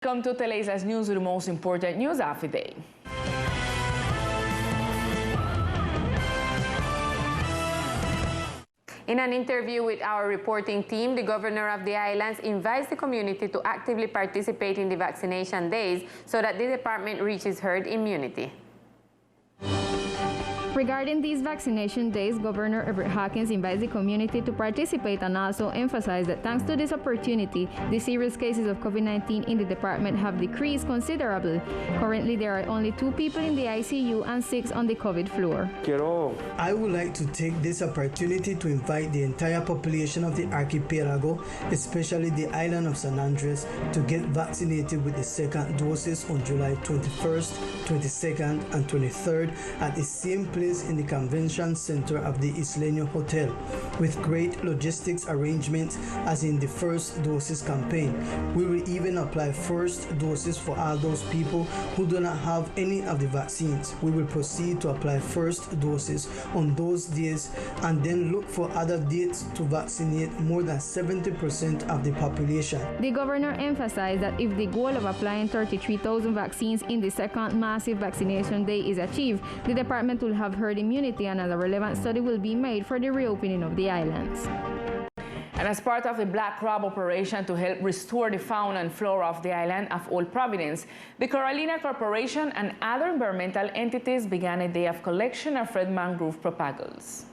Welcome to Teleislas News with the most important news of the day. In an interview with our reporting team, the governor of the islands invites the community to actively participate in the vaccination days so that the department reaches herd immunity. Regarding these vaccination days, Governor Everett Hawkins invites the community to participate and also emphasize that thanks to this opportunity, the serious cases of COVID-19 in the department have decreased considerably. Currently, there are only 2 people in the ICU and 6 on the COVID floor. I would like to take this opportunity to invite the entire population of the archipelago, especially the island of San Andres, to get vaccinated with the second doses on July 21st, 22nd, and 23rd at the same place in the convention center of the Isleño Hotel, with great logistics arrangements as in the first doses campaign. We will even apply first doses for all those people who do not have any of the vaccines. We will proceed to apply first doses on those days and then look for other dates to vaccinate more than 70% of the population. The governor emphasized that if the goal of applying 33,000 vaccines in the second massive vaccination day is achieved, the department will have herd immunity, and a relevant study will be made for the reopening of the islands. And as part of the Black Crab operation to help restore the fauna and flora of the island of Old Providence, the Carolina Corporation and other environmental entities began a day of collection of red mangrove propagules.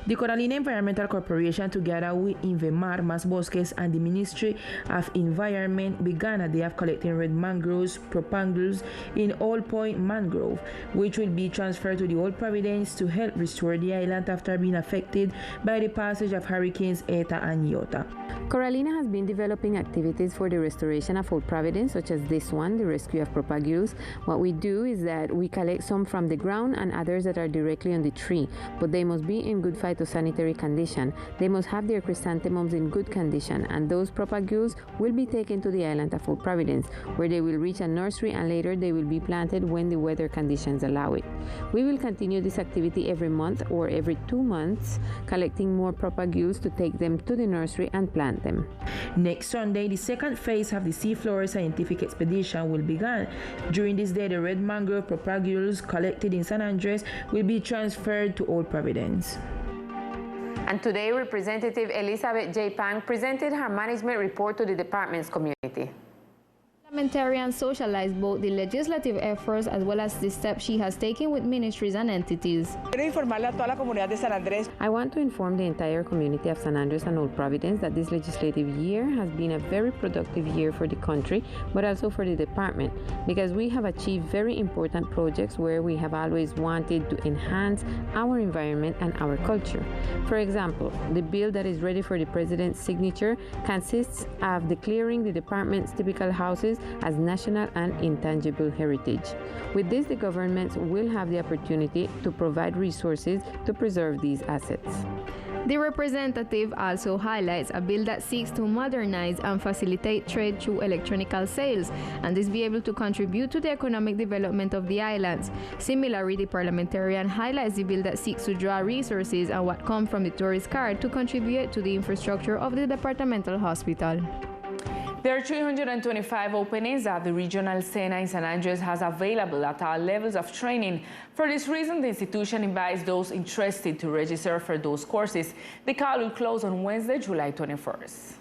The Carolina Environmental Corporation, together with Invemar, Mas Bosques, and the Ministry of Environment, began a day of collecting red mangroves, propagules, in Old Point Mangrove, which will be transferred to the Old Providence to help restore the island after being affected by the passage of Hurricanes Eta and Iota. Carolina has been developing activities for the restoration of Old Providence, such as this one, the rescue of propagules. What we do is that we collect some from the ground and others that are directly on the tree, but they must be in good phytosanitary condition. They must have their chrysanthemums in good condition, and those propagules will be taken to the island of Old Providence, where they will reach a nursery and later they will be planted when the weather conditions allow it. We will continue this activity every month or every 2 months, collecting more propagules to take them to the nursery and plant them. Next Sunday, the second phase of the Seafloor Scientific Expedition will begin. During this day, the red mangrove propagules collected in San Andres will be transferred to Old Providence. And today, Representative Elizabeth J. Pang presented her management report to the department's community. Parliamentarians socialized both the legislative efforts as well as the steps she has taken with ministries and entities. I want to inform the entire community of San Andres and Old Providence that this legislative year has been a very productive year for the country, but also for the department, because we have achieved very important projects where we have always wanted to enhance our environment and our culture. For example, the bill that is ready for the President's signature consists of declaring the department's typical houses as national and intangible heritage. With this, the governments will have the opportunity to provide resources to preserve these assets. The representative also highlights a bill that seeks to modernize and facilitate trade through electronic sales, and this be able to contribute to the economic development of the islands. Similarly, the parliamentarian highlights the bill that seeks to draw resources and what come from the tourist card to contribute to the infrastructure of the departmental hospital. There are 325 openings that the regional sena in San Andres has available at all levels of training. For this reason, the institution invites those interested to register for those courses. The call will close on Wednesday, July 21st.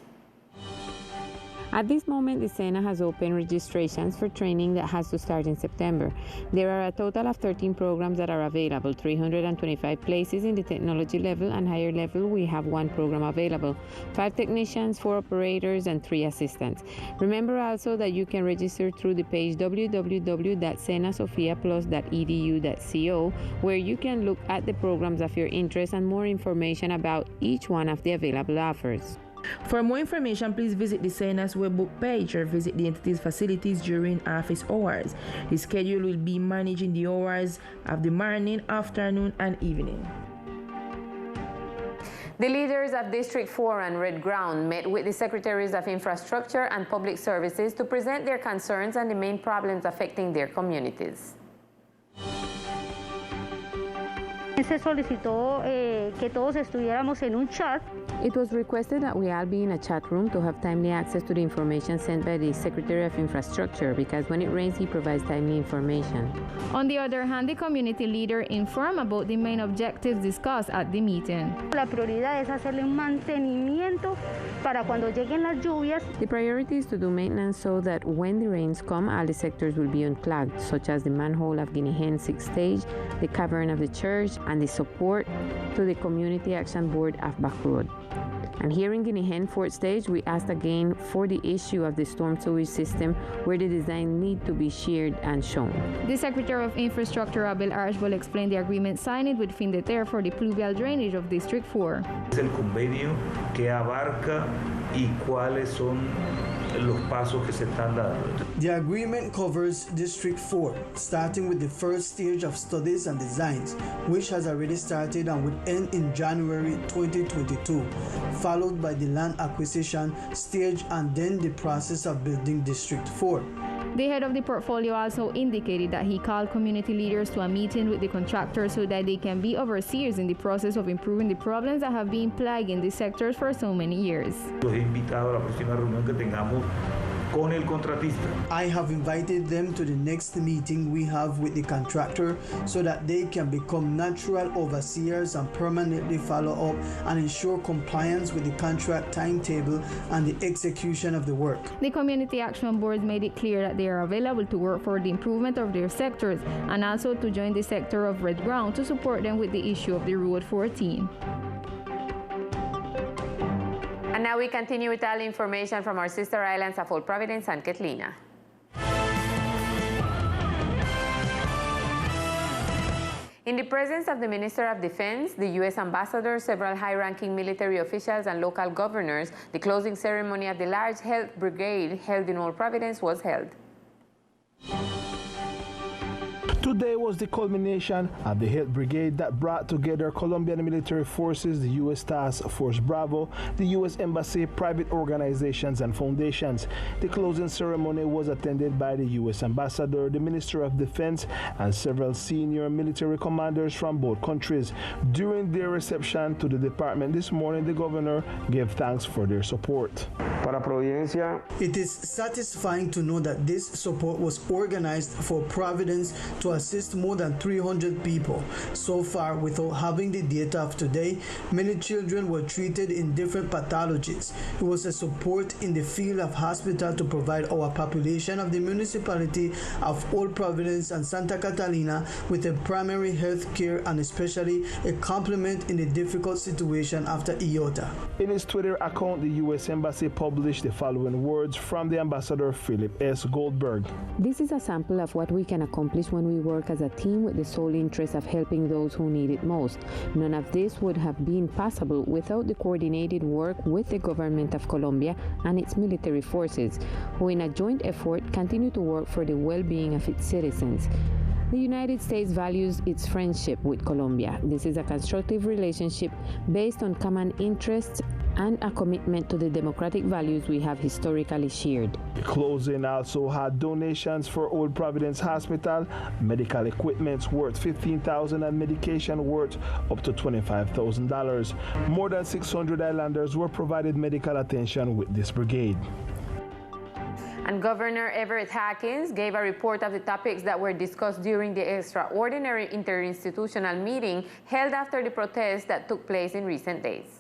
At this moment, the Sena has opened registrations for training that has to start in September. There are a total of 13 programs that are available, 325 places in the technology level, and higher level we have 1 program available, 5 technicians, 4 operators, and 3 assistants. Remember also that you can register through the page www.senasofiaplus.edu.co, where you can look at the programs of your interest and more information about each one of the available offers. For more information, please visit the Sena's webbook page or visit the entity's facilities during office hours. The schedule will be managing the hours of the morning, afternoon, and evening. The leaders of District 4 and Red Ground met with the Secretaries of Infrastructure and Public Services to present their concerns and the main problems affecting their communities. Se solicitó que todos estuviéramos en un chat. It was requested that we all be in a chat room to have timely access to the information sent by the Secretary of Infrastructure, because when it rains, he provides timely information. On the other hand, the community leader informed about the main objectives discussed at the meeting. La prioridad es hacerle un mantenimiento para cuando lleguen las lluvias. The priority is to do maintenance so that when the rains come, all the sectors will be unclogged, such as the manhole of Guinea Hen 6th stage, the cavern of the church, and the support to the Community Action Board of Back Road. And here in Guinea Hen 4th stage, we asked again for the issue of the storm sewage system, where the design need to be shared and shown. The Secretary of Infrastructure, Abel Archbald, explained the agreement signed with Findeter for the pluvial drainage of District 4. Es el convenio que abarca y cuáles son los pasos que se están dando. The agreement covers District 4, starting with the first stage of studies and designs, which has already started and will end in January 2022, followed by the land acquisition stage and then the process of building District 4. The head of the portfolio also indicated that he called community leaders to a meeting with the contractor so that they can be overseers in the process of improving the problems that have been plaguing the sectors for so many years. Los he invitado a la próxima reunión que tengamos con el contratista. I have invited them to the next meeting we have with the contractor so that they can become natural overseers and permanently follow up and ensure compliance with the contract timetable and the execution of the work. The Community Action Boards made it clear that they are available to work for the improvement of their sectors and also to join the sector of Red Ground to support them with the issue of the Road 14. And now we continue with all information from our sister islands of Old Providence and Catalina. In the presence of the Minister of Defense, the U.S. Ambassador, several high-ranking military officials, and local governors, the closing ceremony of the large health brigade held in Old Providence was held. Today was the culmination of the Health Brigade that brought together Colombian military forces, the U.S. Task Force Bravo, the U.S. Embassy, private organizations, and foundations. The closing ceremony was attended by the U.S. Ambassador, the Minister of Defense, and several senior military commanders from both countries. During their reception to the department this morning, the governor gave thanks for their support. Para Providencia, it is satisfying to know that this support was organized for Providence to assist more than 300 people. So far, without having the data of today, many children were treated in different pathologies. It was a support in the field of hospital to provide our population of the municipality of Old Providence and Santa Catalina with a primary health care and especially a complement in the difficult situation after Iota. In his Twitter account, the U.S. Embassy published the following words from the Ambassador Philip S. Goldberg. This is a sample of what we can accomplish when we work as a team with the sole interest of helping those who need it most. None of this would have been possible without the coordinated work with the government of Colombia and its military forces, who in a joint effort continue to work for the well-being of its citizens. The United States values its friendship with Colombia. This is a constructive relationship based on common interests and a commitment to the democratic values we have historically shared. The closing also had donations for Old Providence Hospital, medical equipment worth $15,000 and medication worth up to $25,000. More than 600 islanders were provided medical attention with this brigade. And Governor Everett Harkins gave a report of the topics that were discussed during the extraordinary interinstitutional meeting held after the protests that took place in recent days.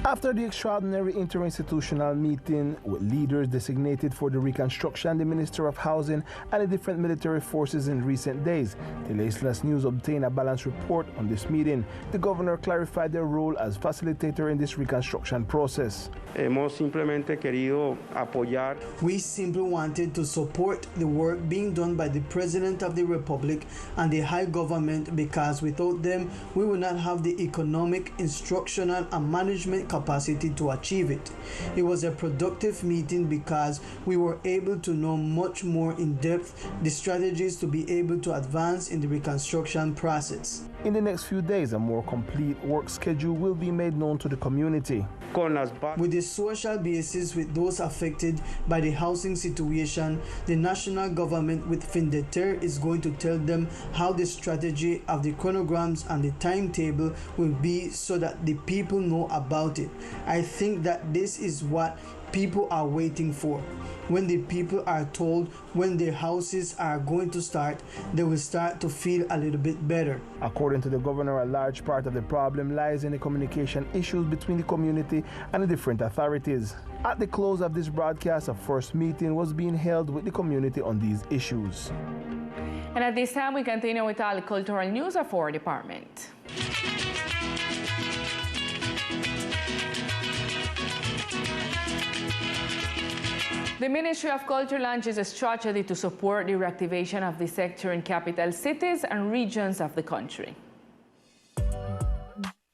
After the extraordinary interinstitutional meeting with leaders designated for the reconstruction, the Minister of Housing, and the different military forces in recent days, Teleislas News obtained a balanced report on this meeting. The governor clarified their role as facilitator in this reconstruction process. hemos simplemente querido apoyar. We simply wanted to support the work being done by the President of the Republic and the High Government, because without them, we will not have the economic, instructional, and management capacity capacity to achieve it. It was a productive meeting because we were able to know much more in depth the strategies to be able to advance in the reconstruction process. In the next few days, a more complete work schedule will be made known to the community. With the social basis with those affected by the housing situation, the national government with FINDETER is going to tell them how the strategy of the chronograms and the timetable will be so that the people know about it. I think that this is what people are waiting for. When the people are told when their houses are going to start, they will start to feel a little bit better. According to the governor, a large part of the problem lies in the communication issues between the community and the different authorities. At the close of this broadcast, a first meeting was being held with the community on these issues. And at this time, we continue with all the cultural news of our department. The Ministry of Culture launches a strategy to support the reactivation of the sector in capital cities and regions of the country.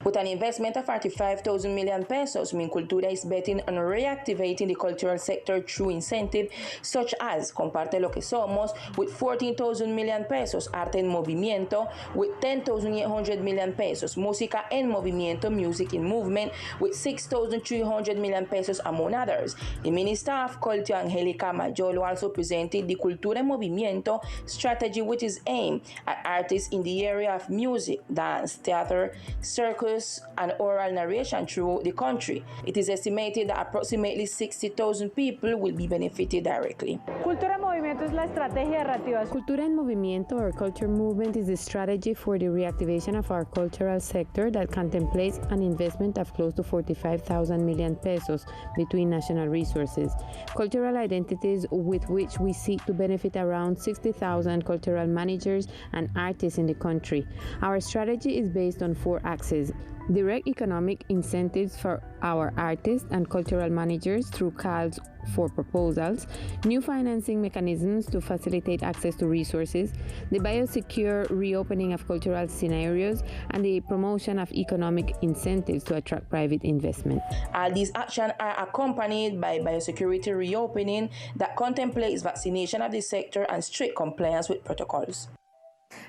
With an investment of 45,000 million pesos, Minculture is betting on reactivating the cultural sector through incentives such as Comparte lo que somos with 14,000 million pesos, Arte en Movimiento with 10,800 million pesos, Música en Movimiento, Music in Movement with 6,300 million pesos, among others. The Minister of Culture, Angelica Mayolo, also presented the Cultura en Movimiento strategy, which is aimed at artists in the area of music, dance, theater, circus, and oral narration throughout the country. It is estimated that approximately 60,000 people will be benefited directly. Cultura en Movimiento es la estrategia de reactivación. Cultura en Movimiento, or culture movement, is the strategy for the reactivation of our cultural sector that contemplates an investment of close to 45,000 million pesos between national resources. Cultural identities with which we seek to benefit around 60,000 cultural managers and artists in the country. Our strategy is based on 4 axes: direct economic incentives for our artists and cultural managers through calls for proposals, new financing mechanisms to facilitate access to resources, the biosecure reopening of cultural scenarios, and the promotion of economic incentives to attract private investment. All these actions are accompanied by biosecurity reopening that contemplates vaccination of the sector and strict compliance with protocols.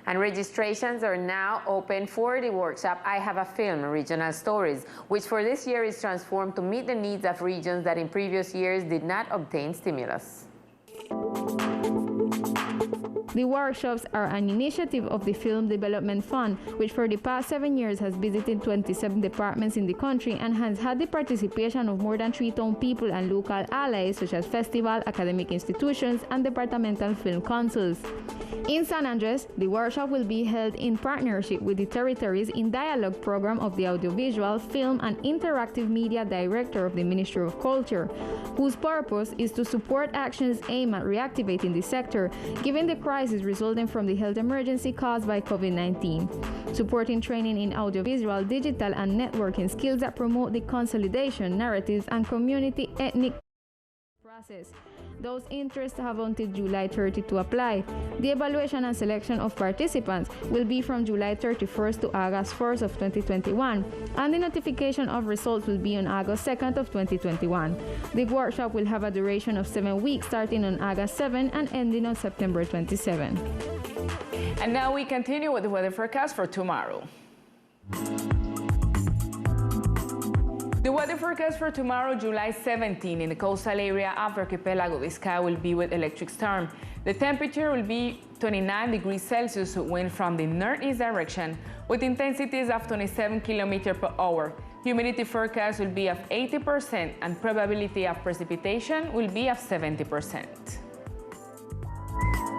And registrations are now open for the workshop I Have a Film, Regional Stories, which for this year is transformed to meet the needs of regions that in previous years did not obtain stimulus. The workshops are an initiative of the Film Development Fund, which for the past 7 years has visited 27 departments in the country and has had the participation of more than 3,000 people and local allies such as festival, academic institutions, and departmental film councils. In San Andres, the workshop will be held in partnership with the Territories in Dialogue program of the Audiovisual, Film, and Interactive Media Director of the Ministry of Culture, whose purpose is to support actions aimed at reactivating the sector, given the crisis resulting from the health emergency caused by COVID-19, supporting training in audiovisual, digital, and networking skills that promote the consolidation, narratives, and community ethnic process. Those interests have until July 30 to apply. The evaluation and selection of participants will be from July 31st to August 1st of 2021, and the notification of results will be on August 2nd of 2021. The workshop will have a duration of 7 weeks, starting on August 7 and ending on September 27. And now we continue with the weather forecast for tomorrow. The weather forecast for tomorrow, July 17, in the coastal area of Archipelago, the sky will be with electric storm. The temperature will be 29 degrees Celsius, wind from the northeast direction, with intensities of 27 km per hour. Humidity forecast will be of 80% and probability of precipitation will be of 70%.